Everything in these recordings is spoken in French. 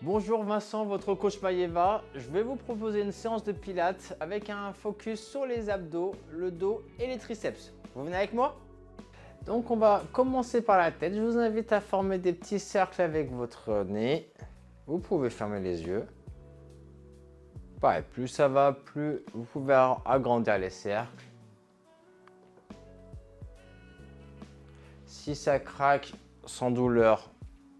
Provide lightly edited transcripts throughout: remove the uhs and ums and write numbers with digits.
Bonjour Vincent, votre coach Maïeva. Je vais vous proposer une séance de pilates avec un focus sur les abdos, le dos et les triceps. Vous venez avec moi? Donc on va commencer par la tête. Je vous invite à former des petits cercles avec votre nez. Vous pouvez fermer les yeux. Pareil, plus ça va, plus vous pouvez agrandir les cercles. Si ça craque sans douleur,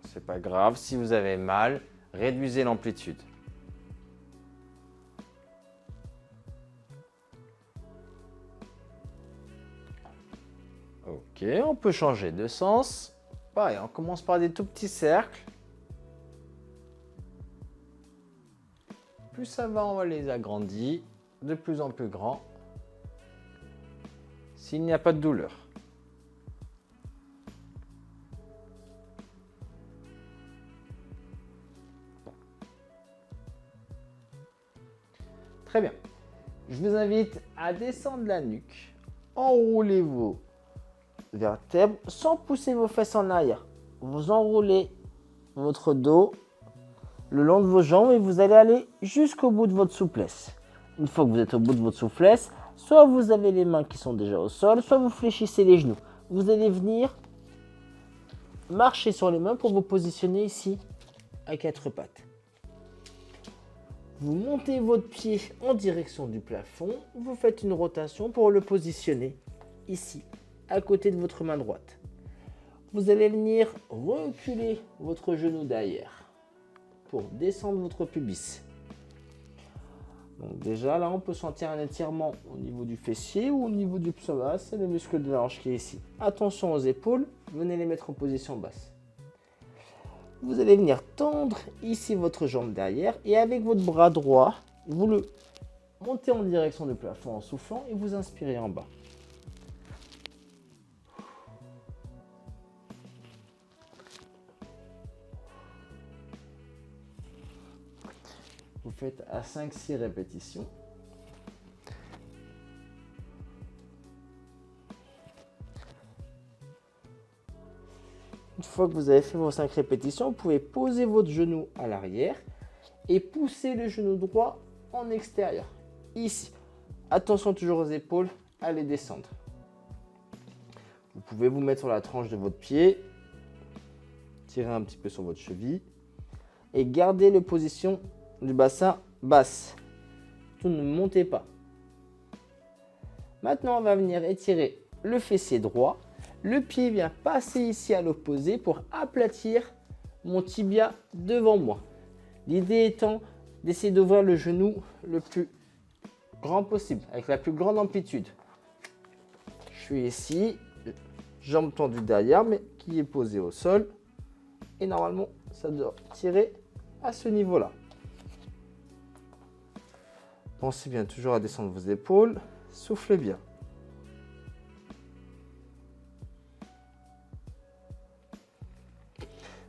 c'est pas grave. Si vous avez mal, réduisez l'amplitude. Ok, on peut changer de sens. Pareil, on commence par des tout petits cercles. Plus ça va, on va les agrandir de plus en plus grands. S'il n'y a pas de douleur. Très bien. Je vous invite à descendre la nuque. Enroulez vos vertèbres sans pousser vos fesses en arrière. Vous enroulez votre dos le long de vos jambes et vous allez aller jusqu'au bout de votre souplesse. Une fois que vous êtes au bout de votre souplesse, soit vous avez les mains qui sont déjà au sol, soit vous fléchissez les genoux. Vous allez venir marcher sur les mains pour vous positionner ici à quatre pattes. Vous montez votre pied en direction du plafond, vous faites une rotation pour le positionner ici, à côté de votre main droite. Vous allez venir reculer votre genou derrière pour descendre votre pubis. Donc déjà là, on peut sentir un étirement au niveau du fessier ou au niveau du psoas, c'est le muscle de la hanche qui est ici. Attention aux épaules, venez les mettre en position basse. Vous allez venir tendre ici votre jambe derrière et avec votre bras droit, vous le montez en direction du plafond en soufflant et vous inspirez en bas. Vous faites à 5-6 répétitions. Une fois que vous avez fait vos 5 répétitions, vous pouvez poser votre genou à l'arrière et pousser le genou droit en extérieur. Ici, attention toujours aux épaules, à les descendre. Vous pouvez vous mettre sur la tranche de votre pied, tirer un petit peu sur votre cheville et garder la position du bassin basse. Tout ne montez pas. Maintenant, on va venir étirer le fessier droit. Le pied vient passer ici à l'opposé pour aplatir mon tibia devant moi. L'idée étant d'essayer d'ouvrir le genou le plus grand possible, avec la plus grande amplitude. Je suis ici, jambe tendue derrière, mais qui est posée au sol. Et normalement, ça doit tirer à ce niveau-là. Pensez bien toujours à descendre vos épaules, soufflez bien.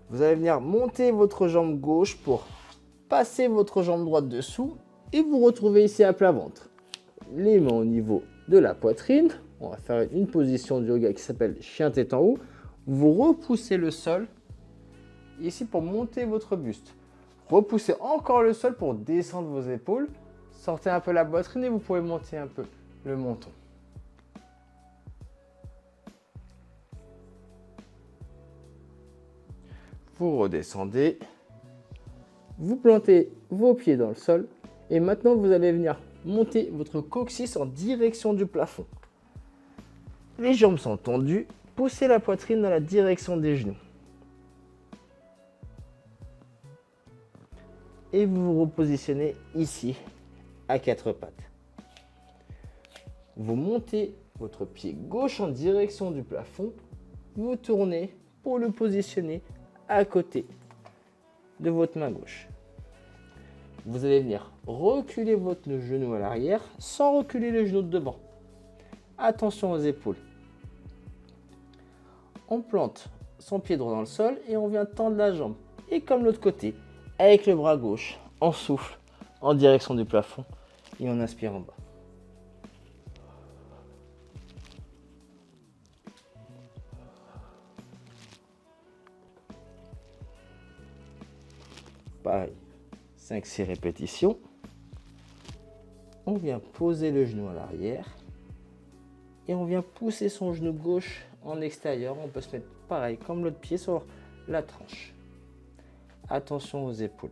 Vous allez venir monter votre jambe gauche pour passer votre jambe droite dessous et vous retrouver ici à plat ventre. Les mains au niveau de la poitrine. On va faire une position de yoga qui s'appelle chien tête en haut. Vous repoussez le sol ici pour monter votre buste. Repoussez encore le sol pour descendre vos épaules. Sortez un peu la poitrine et vous pouvez monter un peu le menton. Vous redescendez, vous plantez vos pieds dans le sol et maintenant vous allez venir monter votre coccyx en direction du plafond. Les jambes sont tendues, poussez la poitrine dans la direction des genoux. Et vous vous repositionnez ici à quatre pattes. Vous montez votre pied gauche en direction du plafond, vous tournez pour le positionner à côté de votre main gauche. Vous allez venir reculer votre genou à l'arrière sans reculer le genou de devant. Attention aux épaules. On plante son pied droit dans le sol et on vient tendre la jambe. Et comme l'autre côté, avec le bras gauche, on souffle en direction du plafond et on inspire en bas. pareil, 5-6 répétitions. On vient poser le genou à l'arrière. Et on vient pousser son genou gauche en extérieur. On peut se mettre pareil, comme l'autre pied sur la tranche. Attention aux épaules.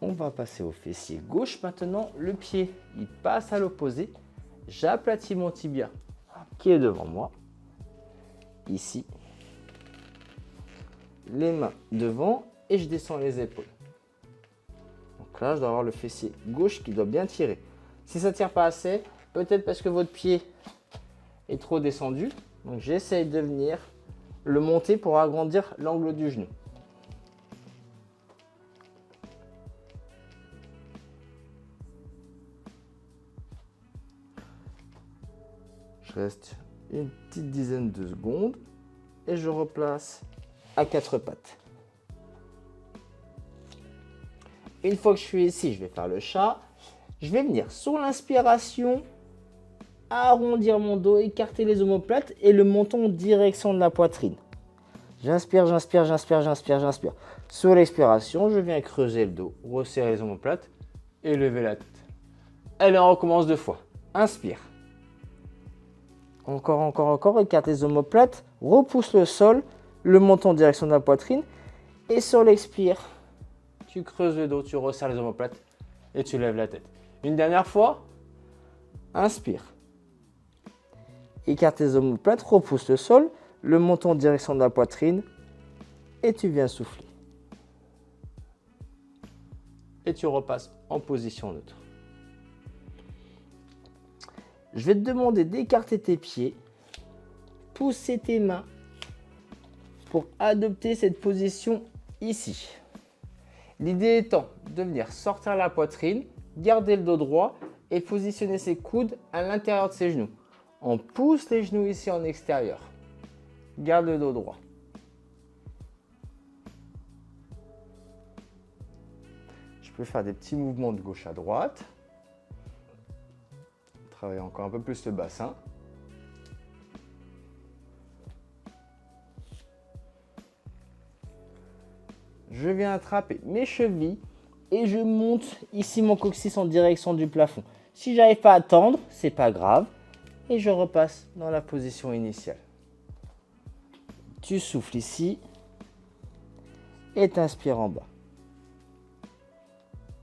On va passer au fessier gauche maintenant. Le pied, il passe à l'opposé. J'aplatis mon tibia qui est devant moi. Ici. Les mains devant et je descends les épaules. Donc là, je dois avoir le fessier gauche qui doit bien tirer. Si ça ne tire pas assez, peut-être parce que votre pied est trop descendu. Donc j'essaye de venir le monter pour agrandir l'angle du genou. Je reste une petite dizaine de secondes et je replace à 4 pattes. Une fois que je suis ici, je vais faire le chat. Je vais venir sur l'inspiration, arrondir mon dos, écarter les omoplates et le menton en direction de la poitrine. J'inspire, j'inspire, j'inspire, j'inspire, j'inspire. Sur l'expiration, je viens creuser le dos, resserrer les omoplates et lever la tête. Allez, on recommence 2 fois. Inspire. Encore, encore, encore. Écarte les omoplates, repousse le sol, le menton en direction de la poitrine. Et sur l'expire, tu creuses le dos, tu resserres les omoplates et tu lèves la tête. Une dernière fois. Inspire. Écarte les omoplates, repousse le sol, le menton en direction de la poitrine et tu viens souffler. Et tu repasses en position neutre. Je vais te demander d'écarter tes pieds, pousser tes mains pour adopter cette position ici. L'idée étant de venir sortir la poitrine, garder le dos droit et positionner ses coudes à l'intérieur de ses genoux. On pousse les genoux ici en extérieur. Garde le dos droit. Je peux faire des petits mouvements de gauche à droite. Travailler encore un peu plus le bassin. Je viens attraper mes chevilles et je monte ici mon coccyx en direction du plafond. Si j'arrive pas à tendre, c'est pas grave. Et je repasse dans la position initiale. Tu souffles ici et t'inspires en bas.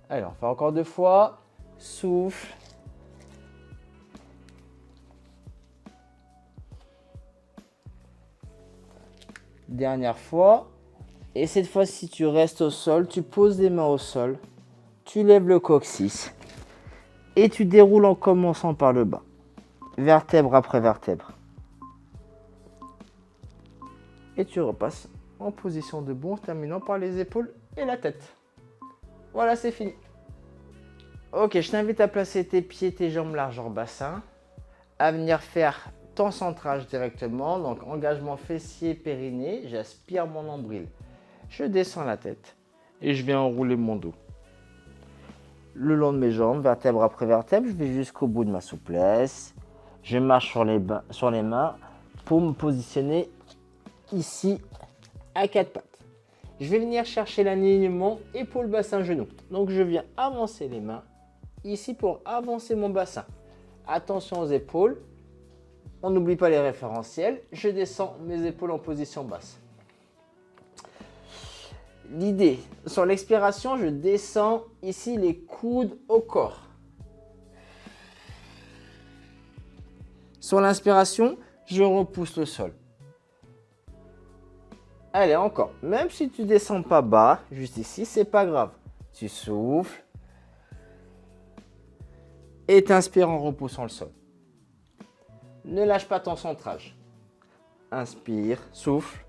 Allez, on fait encore 2 fois. Souffle. Dernière fois. Et cette fois-ci, tu restes au sol, tu poses les mains au sol, tu lèves le coccyx et tu déroules en commençant par le bas. Vertèbre après vertèbre. Et tu repasses en position debout en terminant par les épaules et la tête. Voilà, c'est fini. Ok, je t'invite à placer tes pieds, tes jambes largeur bassin, à venir faire ton centrage directement. Donc engagement fessier, périnée, j'aspire mon nombril. Je descends la tête et je viens enrouler mon dos. Le long de mes jambes, vertèbre après vertèbre, je vais jusqu'au bout de ma souplesse. Je marche sur les mains pour me positionner ici à 4 pattes. Je vais venir chercher l'alignement épaule, bassin, genou. Donc je viens avancer les mains ici pour avancer mon bassin. Attention aux épaules. On n'oublie pas les référentiels. Je descends mes épaules en position basse. L'idée, sur l'expiration, je descends ici les coudes au corps. Sur l'inspiration, je repousse le sol. Allez, encore. Même si tu ne descends pas bas, juste ici, c'est pas grave. Tu souffles. Et t'inspires en repoussant le sol. Ne lâche pas ton centrage. Inspire, souffle.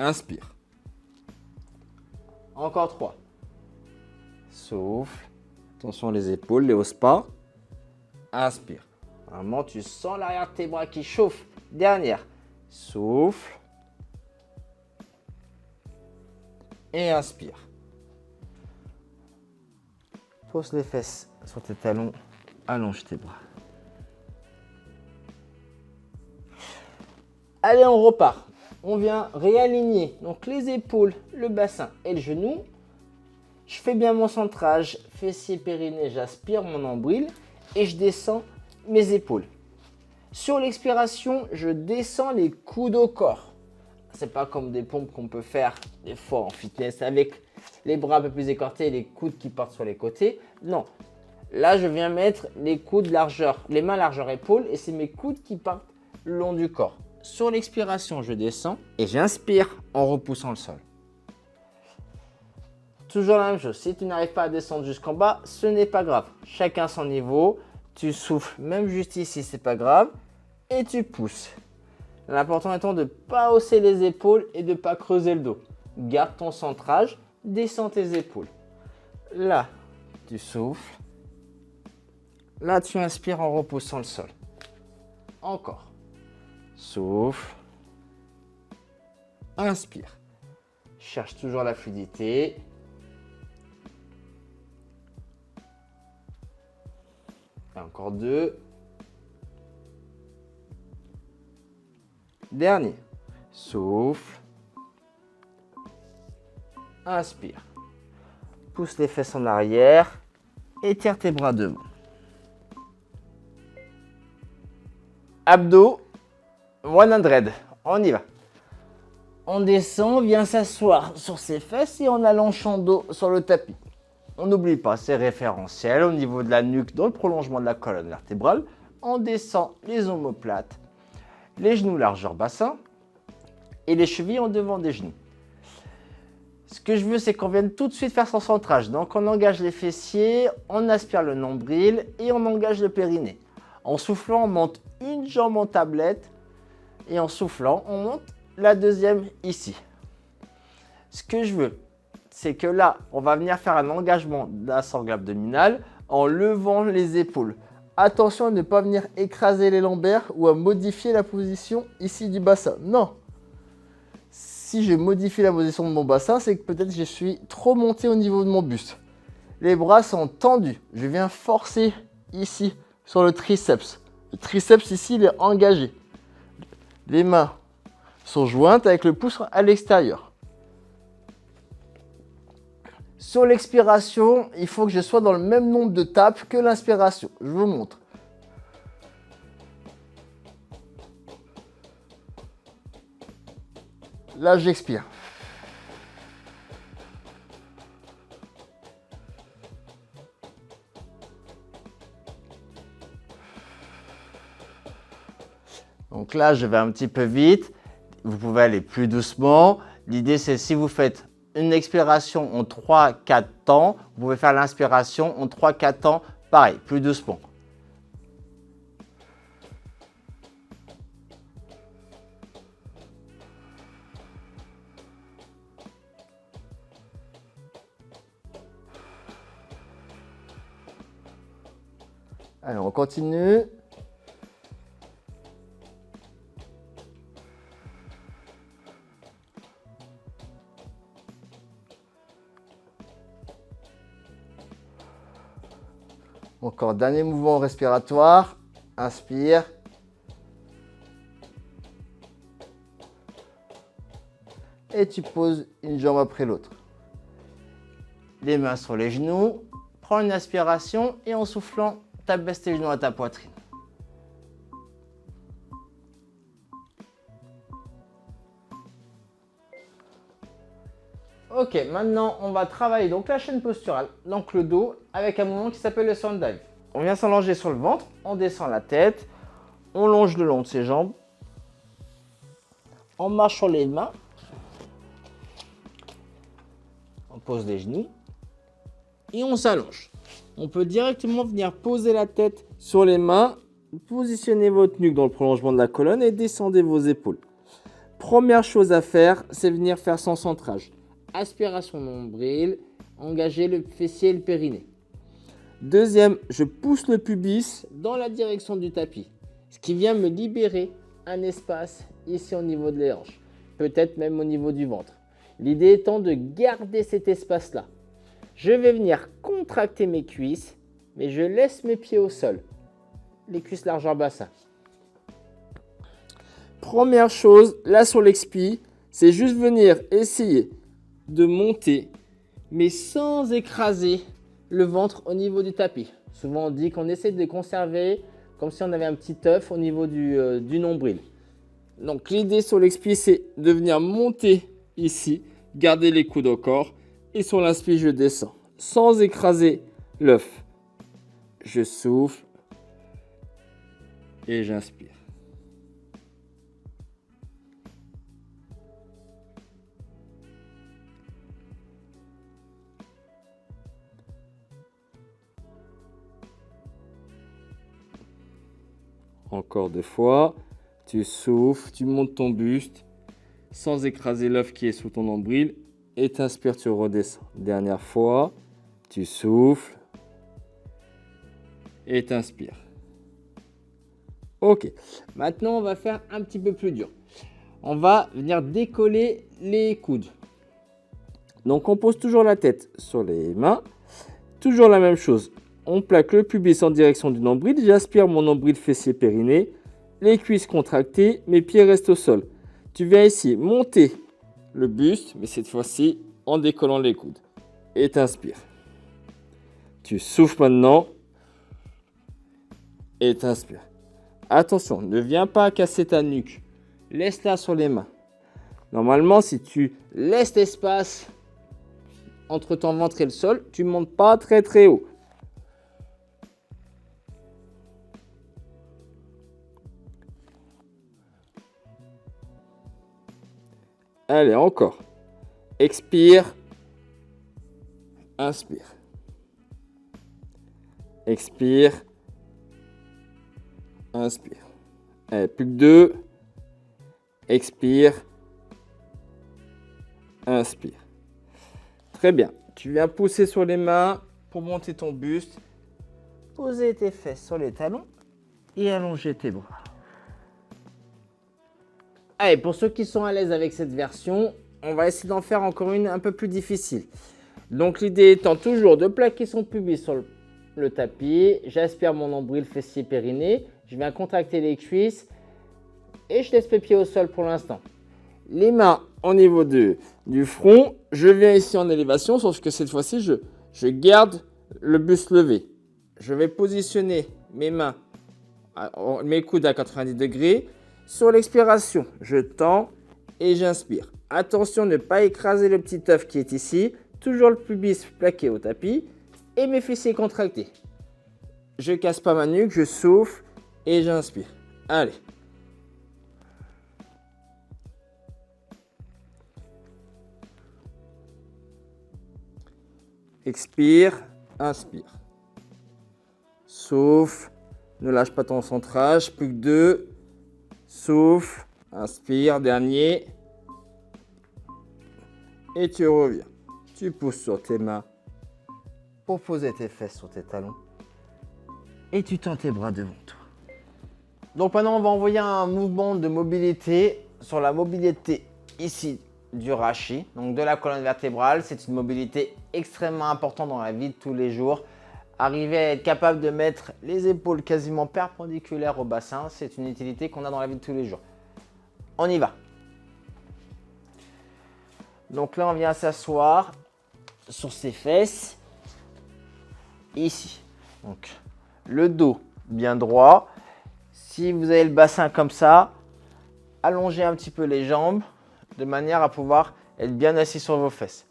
Inspire. Encore 3. Souffle. Attention les épaules, les hausse pas. Inspire. Vraiment, tu sens l'arrière de tes bras qui chauffe. Dernière. Souffle. Et inspire. Pose les fesses sur tes talons. Allonge tes bras. Allez, on repart. On vient réaligner donc les épaules, le bassin et le genou. Je fais bien mon centrage, fessier, périnée, j'aspire mon nombril et je descends mes épaules. Sur l'expiration, je descends les coudes au corps. C'est pas comme des pompes qu'on peut faire des fois en fitness avec les bras un peu plus écartés et les coudes qui partent sur les côtés. Non, là je viens mettre les coudes largeur, les mains largeur épaule et c'est mes coudes qui partent le long du corps. Sur l'expiration, je descends et j'inspire en repoussant le sol. Toujours la même chose, si tu n'arrives pas à descendre jusqu'en bas, ce n'est pas grave. Chacun son niveau, tu souffles même juste ici, c'est pas grave. Et tu pousses. L'important étant de ne pas hausser les épaules et de ne pas creuser le dos. Garde ton centrage, descends tes épaules. Là, tu souffles. Là, tu inspires en repoussant le sol. Encore. Souffle. Inspire. Cherche toujours la fluidité. Et encore 2. Dernier. Souffle. Inspire. Pousse les fesses en arrière. Étire tes bras devant. Abdos. 100. On y va. On descend, vient s'asseoir sur ses fesses et on allonge son dos sur le tapis. On n'oublie pas, c'est référentiel au niveau de la nuque, dans le prolongement de la colonne vertébrale. On descend les omoplates, les genoux largeur bassin et les chevilles en devant des genoux. Ce que je veux, c'est qu'on vienne tout de suite faire son centrage. Donc, on engage les fessiers, on aspire le nombril et on engage le périnée. En soufflant, on monte une jambe en tablette et en soufflant, on monte la deuxième ici. Ce que je veux, c'est que là, on va venir faire un engagement de la sangle abdominale en levant les épaules. Attention à ne pas venir écraser les lombaires ou à modifier la position ici du bassin. Non. Si je modifie la position de mon bassin, c'est que peut-être je suis trop monté au niveau de mon buste. Les bras sont tendus. Je viens forcer ici sur le triceps. Le triceps ici, il est engagé. Les mains sont jointes avec le pouce à l'extérieur. Sur l'expiration, il faut que je sois dans le même nombre de tapes que l'inspiration. Je vous montre. Là, j'expire. Donc là, je vais un petit peu vite. Vous pouvez aller plus doucement. L'idée, c'est si vous faites une expiration en 3-4 temps, vous pouvez faire l'inspiration en 3-4 temps, pareil, plus doucement. Alors, on continue. Encore dernier mouvement respiratoire. Inspire. Et tu poses une jambe après l'autre. Les mains sur les genoux. Prends une inspiration et en soufflant, t'abaisse tes genoux à ta poitrine. Ok, maintenant on va travailler donc la chaîne posturale, donc le dos, avec un mouvement qui s'appelle le swan dive. On vient s'allonger sur le ventre, on descend la tête, on longe le long de ses jambes, on marche sur les mains, on pose les genoux et on s'allonge. On peut directement venir poser la tête sur les mains, positionnez votre nuque dans le prolongement de la colonne et descendez vos épaules. Première chose à faire, c'est venir faire son centrage. Aspiration nombril, engager le fessier et le périnée. Deuxième, je pousse le pubis dans la direction du tapis, ce qui vient me libérer un espace ici au niveau de les hanches, peut-être même au niveau du ventre. L'idée étant de garder cet espace-là. Je vais venir contracter mes cuisses, mais je laisse mes pieds au sol, les cuisses largeur bassin. Première chose, là sur l'expi, c'est juste venir essayer de monter, mais sans écraser le ventre au niveau du tapis. Souvent on dit qu'on essaie de conserver comme si on avait un petit œuf au niveau du nombril. Donc l'idée sur l'expi, c'est de venir monter ici, garder les coudes au corps, et sur l'inspi, je descends, sans écraser l'œuf. Je souffle et j'inspire. Encore 2 fois, tu souffles, tu montes ton buste sans écraser l'œuf qui est sous ton nombril et t'inspires, tu redescends. Dernière fois, tu souffles et t'inspires. Ok, maintenant on va faire un petit peu plus dur. On va venir décoller les coudes. Donc on pose toujours la tête sur les mains, toujours la même chose. On plaque le pubis en direction du nombril, j'aspire mon nombril fessier périnée, les cuisses contractées, mes pieds restent au sol. Tu viens ici monter le buste, mais cette fois-ci en décollant les coudes. Et t'inspires. Tu souffles maintenant et t'inspires. Attention, ne viens pas casser ta nuque. Laisse-la sur les mains. Normalement, si tu laisses l'espace entre ton ventre et le sol, tu ne montes pas très très haut. Allez, encore. Expire. Inspire. Expire. Inspire. Allez, plus que 2. Expire. Inspire. Très bien. Tu viens pousser sur les mains pour monter ton buste. Poser tes fesses sur les talons et allonger tes bras. Allez, pour ceux qui sont à l'aise avec cette version, on va essayer d'en faire encore une un peu plus difficile. Donc l'idée étant toujours de plaquer son pubis sur le tapis. J'aspire mon nombril fessier périnée. Je viens contracter les cuisses et je laisse mes pieds au sol pour l'instant. Les mains au niveau du front. Je viens ici en élévation, sauf que cette fois-ci, je garde le buste levé. Je vais positionner mes mains, mes coudes à 90 degrés. Sur l'expiration, je tends et j'inspire. Attention, ne pas écraser le petit œuf qui est ici. Toujours le pubis plaqué au tapis et mes fessiers contractés. Je ne casse pas ma nuque, je souffle et j'inspire. Allez. Expire, inspire. Souffle, ne lâche pas ton centrage, plus que 2. Souffle, inspire, dernier. Et tu reviens. Tu pousses sur tes mains pour poser tes fesses sur tes talons. Et tu tends tes bras devant toi. Donc maintenant, on va envoyer un mouvement de mobilité sur la mobilité ici du rachis, donc de la colonne vertébrale. C'est une mobilité extrêmement importante dans la vie de tous les jours. Arriver à être capable de mettre les épaules quasiment perpendiculaires au bassin, c'est une utilité qu'on a dans la vie de tous les jours. On y va. Donc là, on vient s'asseoir sur ses fesses, ici. Donc le dos bien droit. Si vous avez le bassin comme ça, allongez un petit peu les jambes de manière à pouvoir être bien assis sur vos fesses.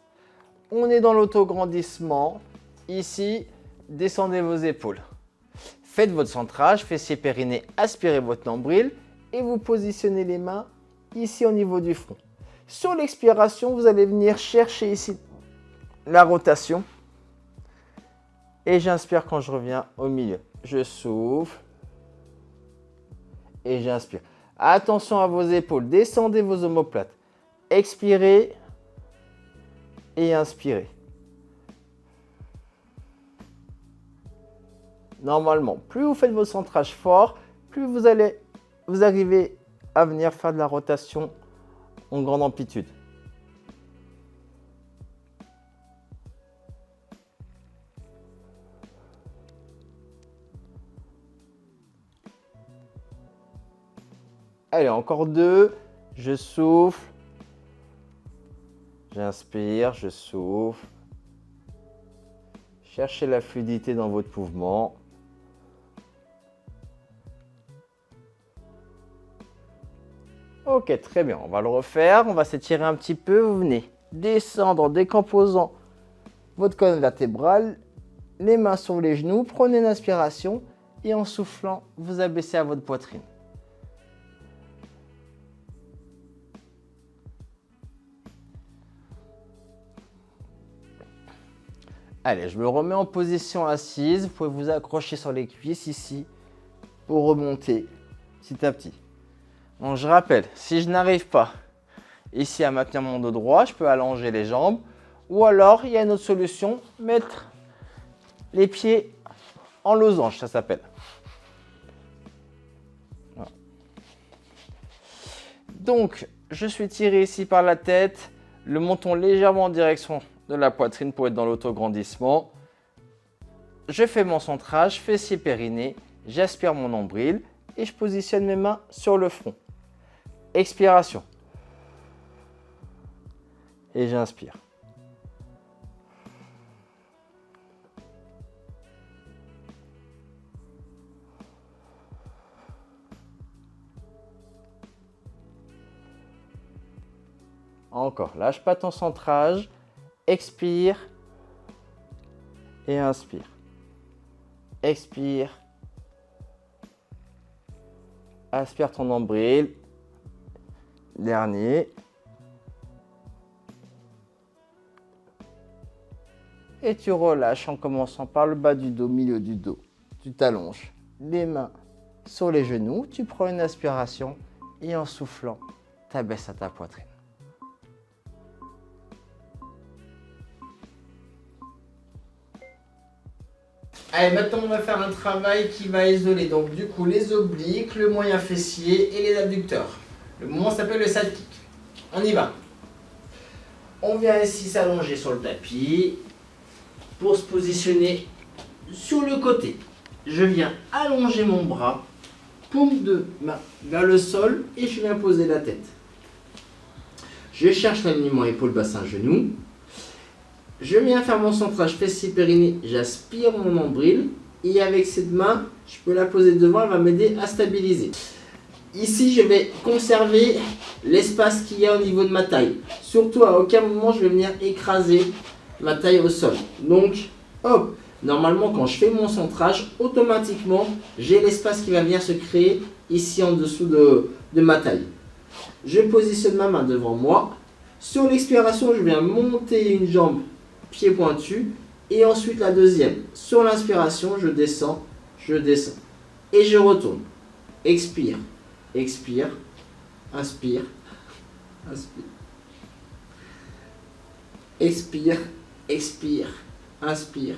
On est dans l'autograndissement. Ici, descendez vos épaules. Faites votre centrage, fessier périnée, aspirez votre nombril et vous positionnez les mains ici au niveau du front. Sur l'expiration, vous allez venir chercher ici la rotation. Et j'inspire quand je reviens au milieu. Je souffle. Et j'inspire. Attention à vos épaules. Descendez vos omoplates. Expirez. Et inspirez. Normalement, plus vous faites votre centrage fort, plus vous arrivez à venir faire de la rotation en grande amplitude. Allez, encore 2. Je souffle. J'inspire, je souffle. Cherchez la fluidité dans votre mouvement. Ok, très bien. On va le refaire. On va s'étirer un petit peu. Vous venez descendre en décomposant votre colonne vertébrale. Les mains sur les genoux. Prenez une inspiration. Et en soufflant, vous abaissez à votre poitrine. Allez, je me remets en position assise. Vous pouvez vous accrocher sur les cuisses ici pour remonter petit à petit. Donc, je rappelle, si je n'arrive pas ici à maintenir mon dos droit, je peux allonger les jambes. Ou alors, il y a une autre solution, mettre les pieds en losange, ça s'appelle. Voilà. Donc, je suis tiré ici par la tête, le menton légèrement en direction de la poitrine pour être dans l'autograndissement. Je fais mon centrage, fessier périnée, j'aspire mon nombril et je positionne mes mains sur le front. Expiration. Et j'inspire. Encore, lâche pas ton centrage. Expire et inspire. Expire. Aspire ton nombril. Dernier. Et tu relâches en commençant par le bas du dos, milieu du dos. Tu t'allonges. Les mains sur les genoux. Tu prends une inspiration et en soufflant, tu abaisses à ta poitrine. Allez, maintenant on va faire un travail qui va isoler donc du coup les obliques, le moyen fessier et les adducteurs. Le mouvement s'appelle le side kick. On y va. On vient ici s'allonger sur le tapis pour se positionner sur le côté. Je viens allonger mon bras, paume de main vers le sol et je viens poser la tête. Je cherche l'alignement épaule-bassin-genou. Je viens faire mon centrage fessier-périnée, j'aspire mon nombril et avec cette main, je peux la poser devant, elle va m'aider à stabiliser. Ici, je vais conserver l'espace qu'il y a au niveau de ma taille. Surtout, à aucun moment, je vais venir écraser ma taille au sol. Donc, hop, normalement, quand je fais mon centrage, automatiquement, j'ai l'espace qui va venir se créer ici en dessous de ma taille. Je positionne ma main devant moi. Sur l'expiration, je viens monter une jambe pied pointu et ensuite la deuxième. Sur l'inspiration, je descends et je retourne. Expire, expire, inspire, inspire. Expire, expire, inspire,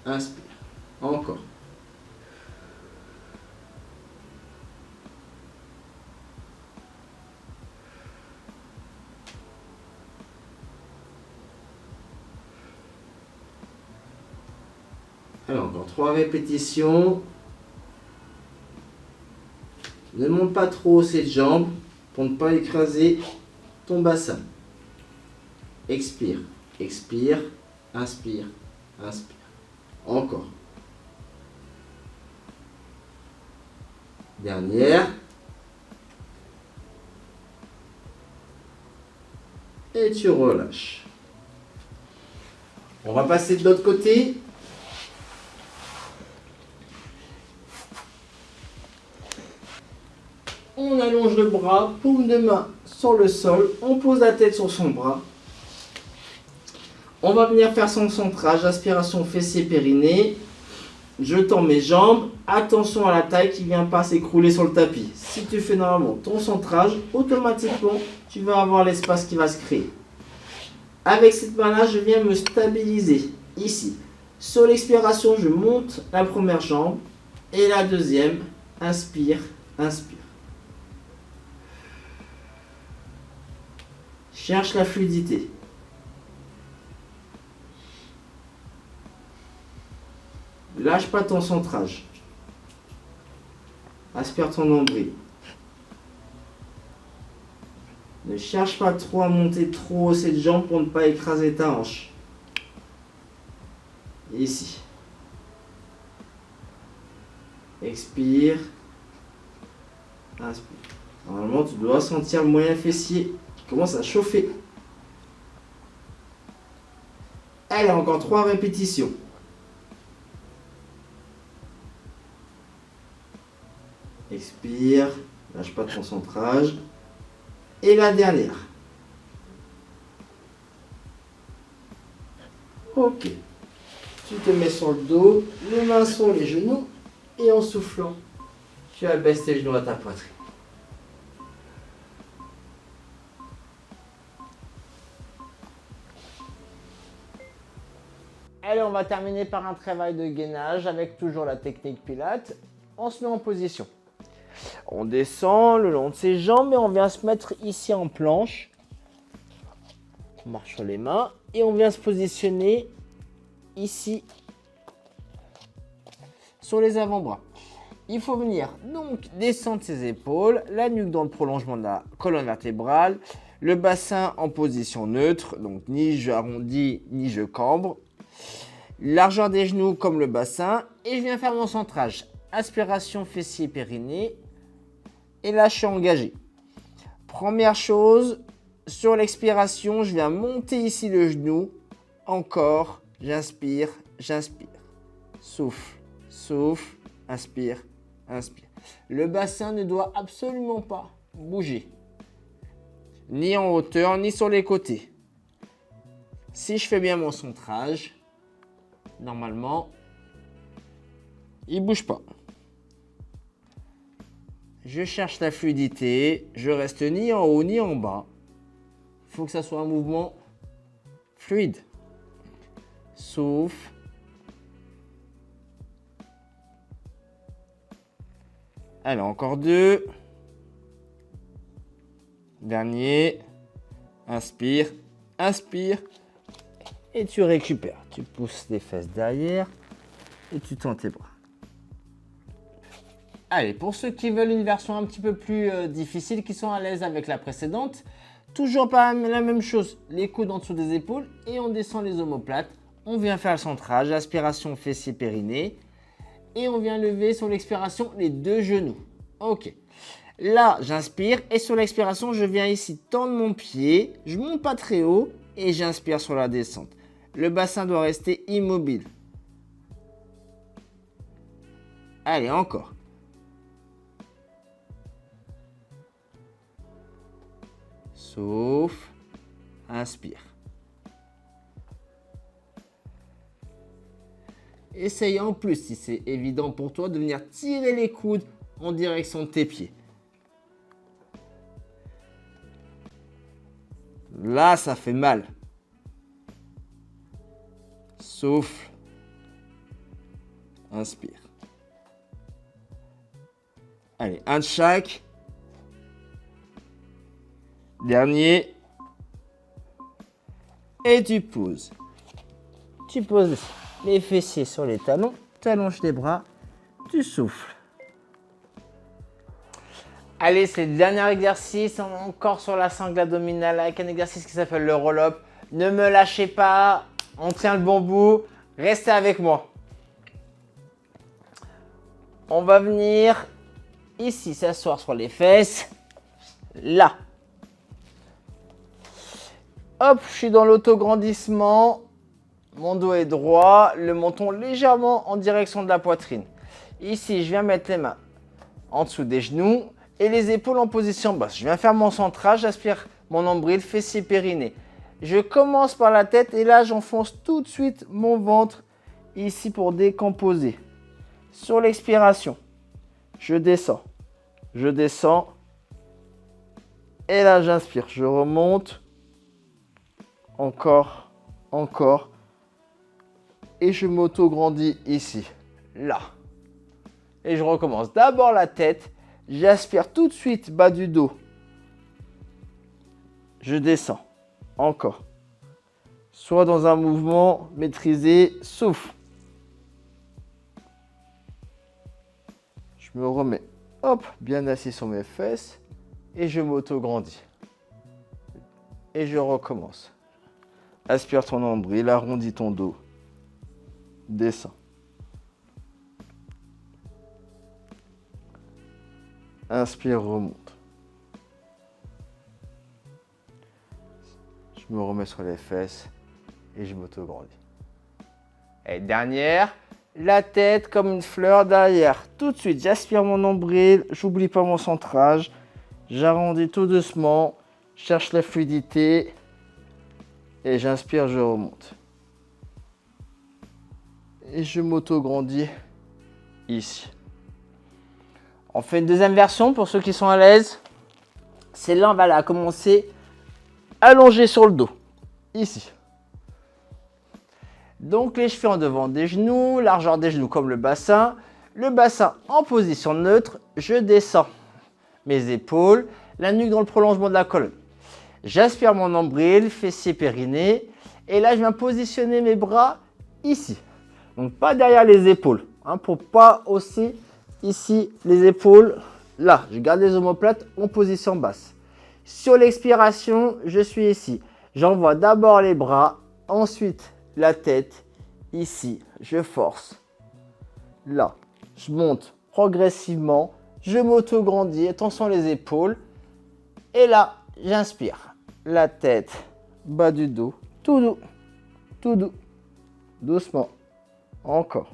inspire. Encore. Alors, encore 3 répétitions. Ne monte pas trop cette jambe pour ne pas écraser ton bassin. Expire, expire, inspire, inspire. Encore. Dernière. Et tu relâches. On va passer de l'autre côté. On allonge le bras, paume de main sur le sol, on pose la tête sur son bras. On va venir faire son centrage, aspiration fessier périnée. Je tends mes jambes, attention à la taille qui ne vient pas s'écrouler sur le tapis. Si tu fais normalement ton centrage, automatiquement, tu vas avoir l'espace qui va se créer. Avec cette main-là, je viens me stabiliser ici. Sur l'expiration, je monte la première jambe et la deuxième. Inspire, inspire. Cherche la fluidité. Lâche pas ton centrage. Aspire ton nombril. Ne cherche pas trop à monter trop haut cette jambe pour ne pas écraser ta hanche. Ici. Expire. Inspire. Normalement, tu dois sentir le moyen fessier qui commence à chauffer. Allez, encore 3 répétitions. Expire. Lâche pas ton centrage. Et la dernière. Ok. Tu te mets sur le dos, les mains sur les genoux et en soufflant, tu abaisses tes genoux à ta poitrine. Allez, on va terminer par un travail de gainage avec toujours la technique Pilates. On se met en position. On descend le long de ses jambes et on vient se mettre ici en planche. On marche sur les mains et on vient se positionner ici sur les avant-bras. Il faut venir donc descendre ses épaules, la nuque dans le prolongement de la colonne vertébrale, le bassin en position neutre, donc ni je arrondis ni je cambre. Largeur des genoux comme le bassin et je viens faire mon centrage. Aspiration fessier périnée et là je suis engagé. Première chose, sur l'expiration, je viens monter ici le genou. Encore, j'inspire, j'inspire. Souffle, souffle, inspire, inspire. Le bassin ne doit absolument pas bouger. Ni en hauteur, ni sur les côtés. Si je fais bien mon centrage, normalement, il ne bouge pas. Je cherche la fluidité, je reste ni en haut ni en bas. Il faut que ça soit un mouvement fluide. Souffle. Allez, encore 2. Dernier. Inspire, inspire. Et tu récupères. Tu pousses les fesses derrière et tu tends tes bras. Allez, pour ceux qui veulent une version un petit peu plus difficile, qui sont à l'aise avec la précédente, toujours pas la même chose. Les coudes en dessous des épaules et on descend les omoplates. On vient faire le centrage, aspiration fessier périnée. Et on vient lever sur l'expiration les 2 genoux. Ok. Là, j'inspire et sur l'expiration, je viens ici tendre mon pied. Je ne monte pas très haut et j'inspire sur la descente. Le bassin doit rester immobile. Allez, encore. Souffle, inspire. Essaye en plus, si c'est évident pour toi, de venir tirer les coudes en direction de tes pieds. Là, ça fait mal. Souffle, inspire. Allez, un de chaque. Dernier. Et tu poses. Tu poses les fessiers sur les talons. Tu allonges les bras. Tu souffles. Allez, c'est le dernier exercice. On est encore sur la sangle abdominale avec un exercice qui s'appelle le roll-up. Ne me lâchez pas. On tient le bon bout. Restez avec moi. On va venir ici s'asseoir sur les fesses. Là. Hop, je suis dans l'autograndissement. Mon dos est droit, le menton légèrement en direction de la poitrine. Ici, je viens mettre les mains en dessous des genoux et les épaules en position basse. Je viens faire mon centrage, j'aspire mon nombril, fessier périnée. Je commence par la tête et là, j'enfonce tout de suite mon ventre ici pour décomposer. Sur l'expiration, je descends et là, j'inspire. Je remonte. Encore, encore. Et je m'auto-grandis ici, là. Et je recommence. D'abord la tête. J'aspire tout de suite bas du dos. Je descends. Encore. Soit dans un mouvement maîtrisé, souffle. Je me remets, hop, bien assis sur mes fesses. Et je m'auto-grandis. et je recommence. Aspire ton nombril, arrondis ton dos. Descends. Inspire, remonte. Je me remets sur les fesses et je m'auto-grandis. Et dernière, la tête comme une fleur derrière. Tout de suite, j'aspire mon nombril, j'oublie pas mon centrage. J'arrondis tout doucement, cherche la fluidité et j'inspire, je remonte. Et je m'auto-grandis ici. On fait une deuxième version pour ceux qui sont à l'aise. C'est là, on va commencer allongé sur le dos, ici. Donc les chevilles en devant des genoux, largeur des genoux comme le bassin. Le bassin en position neutre, je descends mes épaules, la nuque dans le prolongement de la colonne. J'aspire mon nombril, fessier, périnée. Et là, je viens positionner mes bras ici. Donc pas derrière les épaules, pour ne pas hausser ici les épaules. Là, je garde les omoplates en position basse. Sur l'expiration, je suis ici. J'envoie d'abord les bras, ensuite la tête, ici. Je force. Là, je monte progressivement. Je m'auto-grandis, attention les épaules. Et là, j'inspire. La tête, bas du dos, tout doux, tout doux. Doucement. Encore,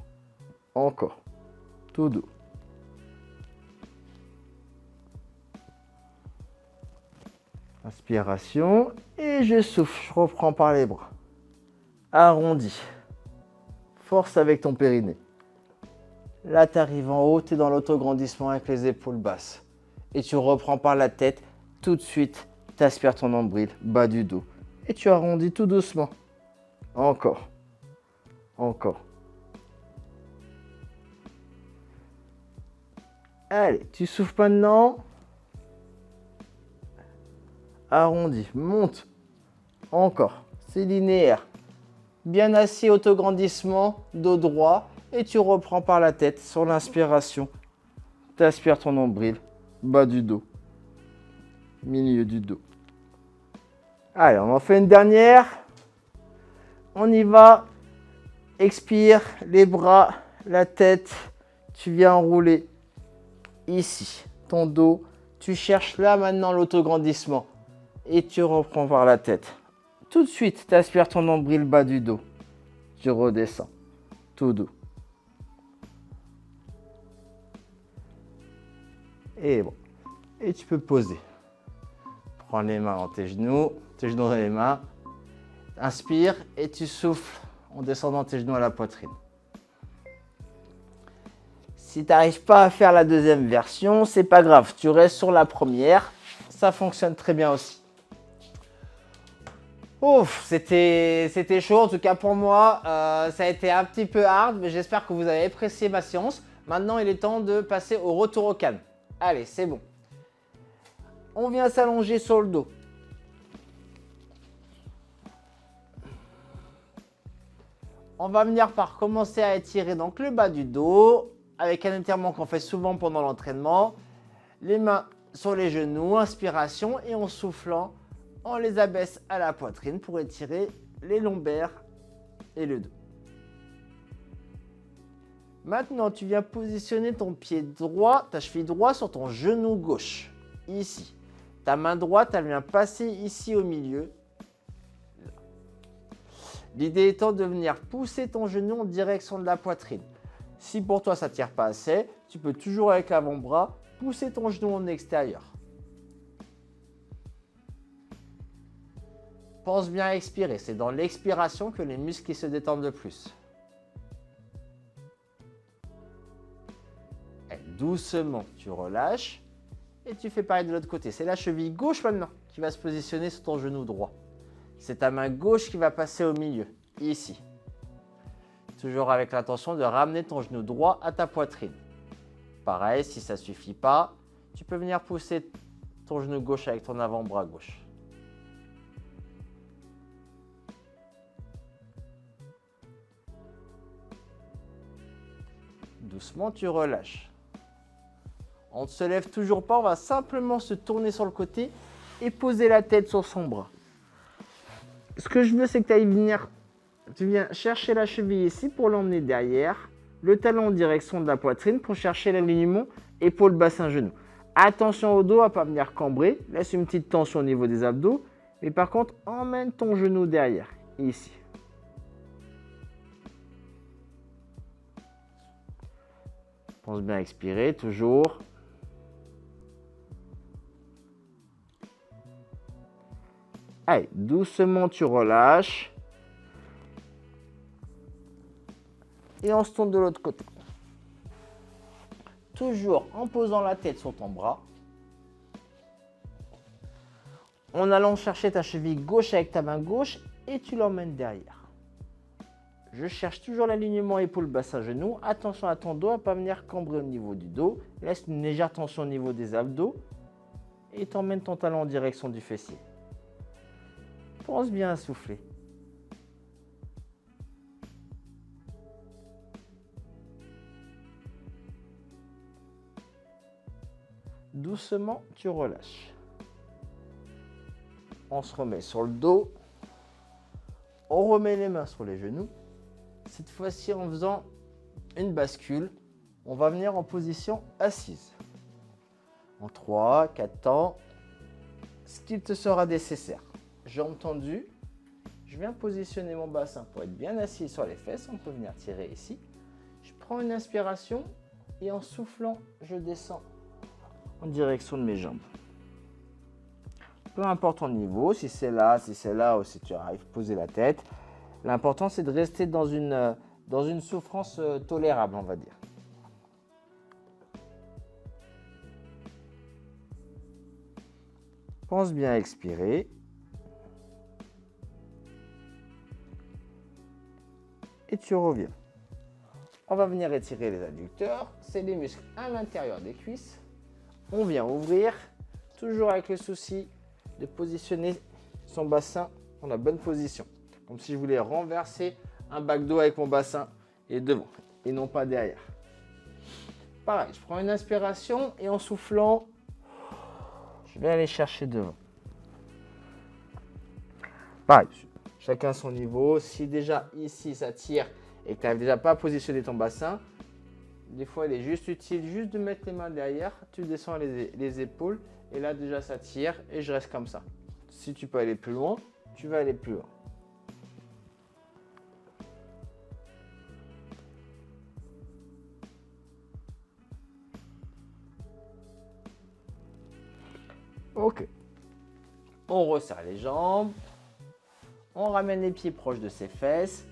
encore, tout doux. Inspiration et je souffle, je reprends par les bras. Arrondi. Force avec ton périnée. Là, tu arrives en haut, tu es dans l'autograndissement avec les épaules basses. Et tu reprends par la tête. Tout de suite, tu aspires ton nombril, bas du dos. Et tu arrondis tout doucement. Encore, encore. Allez, tu souffles maintenant. Arrondi, monte. Encore. C'est linéaire. Bien assis, autograndissement, dos droit. Et tu reprends par la tête sur l'inspiration. Tu aspires ton nombril, bas du dos. Milieu du dos. Allez, on en fait une dernière. On y va. Expire, les bras, la tête. Tu viens enrouler. Ici, ton dos, tu cherches là maintenant l'autograndissement et tu reprends par la tête. Tout de suite, tu aspires ton nombril bas du dos. Tu redescends, tout doux. Et bon, et tu peux poser. Prends les mains dans tes genoux dans les mains. Inspire et tu souffles en descendant tes genoux à la poitrine. Si tu n'arrives pas à faire la deuxième version, c'est pas grave. Tu restes sur la première. Ça fonctionne très bien aussi. Ouf, c'était chaud. En tout cas pour moi, ça a été un petit peu hard. Mais j'espère que vous avez apprécié ma séance. Maintenant, il est temps de passer au retour au calme. Allez, c'est bon. On vient s'allonger sur le dos. On va venir par commencer à étirer donc le bas du dos. Avec un étirement qu'on fait souvent pendant l'entraînement. Les mains sur les genoux, inspiration et en soufflant, on les abaisse à la poitrine pour étirer les lombaires et le dos. Maintenant, tu viens positionner ton pied droit, ta cheville droite sur ton genou gauche, ici. Ta main droite, elle vient passer ici au milieu. L'idée étant de venir pousser ton genou en direction de la poitrine. Si pour toi ça ne tire pas assez, tu peux toujours avec l'avant-bras pousser ton genou en extérieur. Pense bien à expirer, c'est dans l'expiration que les muscles se détendent le plus. Et doucement, tu relâches et tu fais pareil de l'autre côté. C'est la cheville gauche maintenant qui va se positionner sur ton genou droit. C'est ta main gauche qui va passer au milieu, ici. Toujours avec l'intention de ramener ton genou droit à ta poitrine. Pareil, si ça ne suffit pas, tu peux venir pousser ton genou gauche avec ton avant-bras gauche. Doucement, tu relâches. On ne se lève toujours pas, on va simplement se tourner sur le côté et poser la tête sur son bras. ce que je veux, c'est que tu viens chercher la cheville ici pour l'emmener derrière, le talon en direction de la poitrine pour chercher l'alignement épaule, bassin, genou. Attention au dos à ne pas venir cambrer, laisse une petite tension au niveau des abdos, mais par contre, emmène ton genou derrière, ici. Pense bien à expirer, toujours. Allez, doucement, tu relâches. Et on se tourne de l'autre côté. Toujours en posant la tête sur ton bras. En allant chercher ta cheville gauche avec ta main gauche et tu l'emmènes derrière. Je cherche toujours l'alignement épaule, bassin, genou. Attention à ton dos à ne pas venir cambrer au niveau du dos. Laisse une légère tension au niveau des abdos. Et tu emmènes ton talon en direction du fessier. Pense bien à souffler. Doucement, tu relâches. On se remet sur le dos. On remet les mains sur les genoux. Cette fois-ci, en faisant une bascule, on va venir en position assise. En 3, 4 temps, ce qui te sera nécessaire. Jambes tendues. Je viens positionner mon bassin pour être bien assis sur les fesses. On peut venir tirer ici. Je prends une inspiration et en soufflant, je descends en direction de mes jambes. Peu importe ton niveau, si c'est là ou si tu arrives à poser la tête. L'important, c'est de rester dans une souffrance tolérable, on va dire. Pense bien à expirer. Et tu reviens. On va venir étirer les adducteurs. C'est les muscles à l'intérieur des cuisses. On vient ouvrir, toujours avec le souci de positionner son bassin dans la bonne position. Comme si je voulais renverser un bac d'eau avec mon bassin et devant, et non pas derrière. Pareil, je prends une inspiration et en soufflant, je vais aller chercher devant. Pareil, chacun son niveau. Si déjà ici ça tire et que tu n'arrives déjà pas à positionner ton bassin, des fois il est juste utile de mettre les mains derrière, tu descends les épaules et là déjà ça tire et je reste comme ça. Si tu peux aller plus loin, tu vas aller plus loin. Ok. On resserre les jambes. On ramène les pieds proches de ses fesses.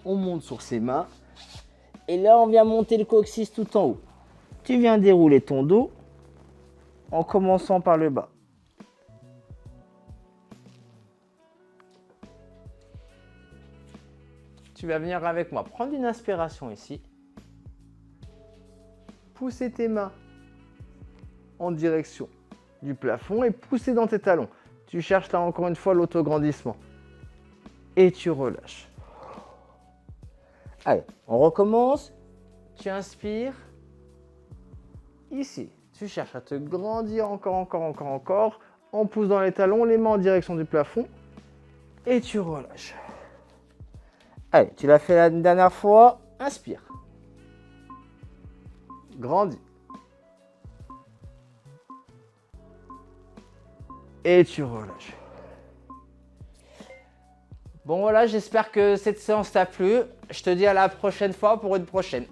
On monte sur ses mains. Et là, on vient monter le coccyx tout en haut. Tu viens dérouler ton dos en commençant par le bas. Tu vas venir avec moi prendre une inspiration ici. Pousser tes mains en direction du plafond et pousser dans tes talons. Tu cherches là encore une fois l'autograndissement. Et tu relâches. Allez, on recommence. Tu inspires. Ici, tu cherches à te grandir encore. On pousse dans les talons, les mains en direction du plafond. Et tu relâches. Allez, tu l'as fait la dernière fois. Inspire. Grandis. Et tu relâches. Bon voilà, j'espère que cette séance t'a plu. Je te dis à la prochaine fois pour une prochaine.